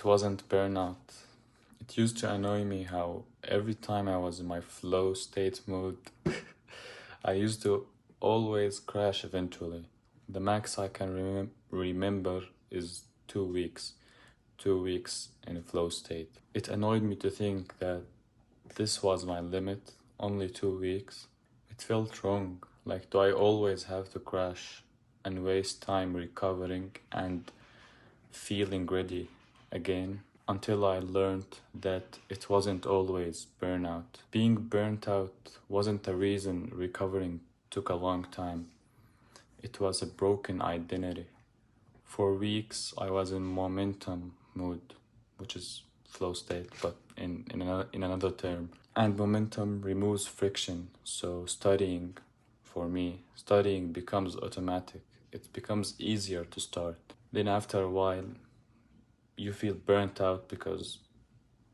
It wasn't burnout. It used to annoy me how every time I was in my flow state mood, I used to always crash eventually. The max I can remember is 2 weeks. 2 weeks in a flow state. It annoyed me to think that this was my limit, only 2 weeks. It felt wrong. Like, do I always have to crash and waste time recovering and feeling ready again? Until I learned that it wasn't always burnout. Being burnt out wasn't the reason recovering took a long time. It was a broken identity. For weeks, I was in momentum mood, which is flow state, but in another term. And momentum removes friction. So studying becomes automatic. It becomes easier to start. Then after a while, you feel burnt out because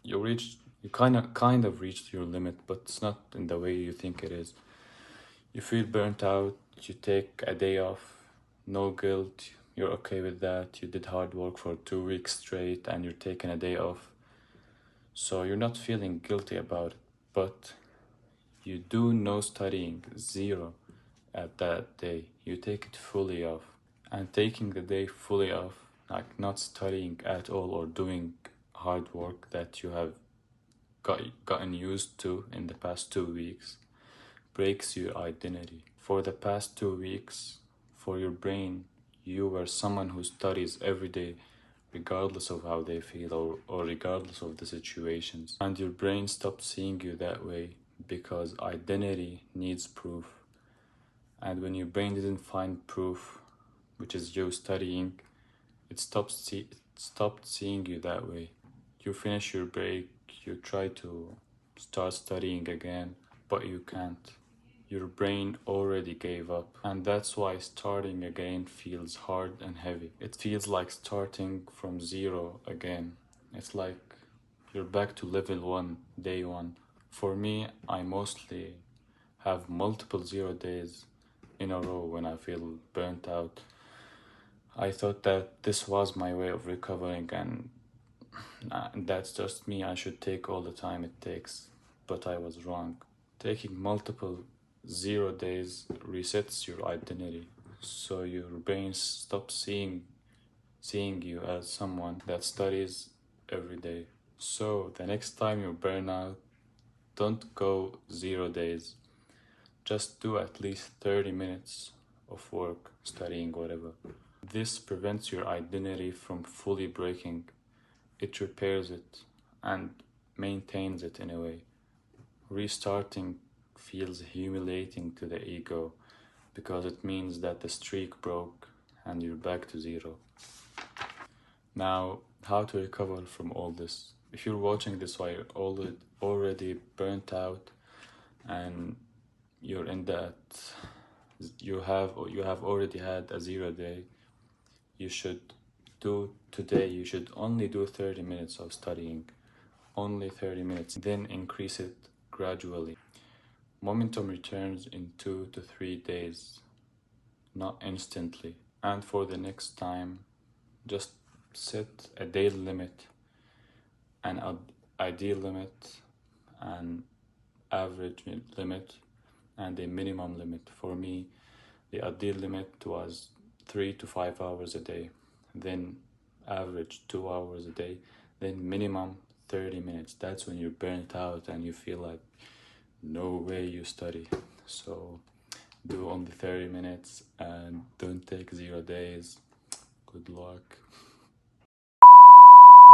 you kind of reached your limit, but it's not in the way you think it is. You feel burnt out, you take a day off, no guilt, you're okay with that. You did hard work for 2 weeks straight and you're taking a day off. So you're not feeling guilty about it, but you do no studying, zero at that day. You take it fully off. And taking the day fully off, like not studying at all or doing hard work that you have gotten used to in the past 2 weeks, breaks your identity. For the past 2 weeks, for your brain, you were someone who studies every day, regardless of how they feel or regardless of the situations. And your brain stopped seeing you that way because identity needs proof. And when your brain didn't find proof, which is you studying, it stopped seeing you that way. You finish your break, you try to start studying again, but you can't. Your brain already gave up, and that's why starting again feels hard and heavy. It feels like starting from zero again. It's like you're back to level one, day one. For me, I mostly have multiple 0 days in a row when I feel burnt out. I thought that this was my way of recovering, and that's just me. I should take all the time it takes, but I was wrong. Taking multiple 0 days resets your identity, so your brain stops seeing you as someone that studies every day. So the next time you burn out, don't go 0 days. Just do at least 30 minutes of work, studying, whatever. This prevents your identity from fully breaking. It repairs it and maintains it in a way. Restarting feels humiliating to the ego because it means that the streak broke and you're back to zero. Now, how to recover from all this? If you're watching this while you're already burnt out and you're in that, you have already had a 0 day, you should only do 30 minutes of studying, only 30 minutes, then increase it gradually. Momentum returns in 2 to 3 days, not instantly. And for the next time, just set a daily limit, an ideal limit, an average limit, and a minimum limit. For me, the ideal limit was 3 to 5 hours a day, then average 2 hours a day, then minimum 30 minutes. That's when you're burnt out and you feel like no way you study. So do only 30 minutes and don't take 0 days. Good luck.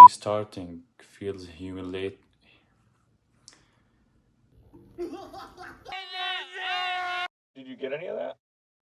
Restarting feels humiliating. Did you get any of that?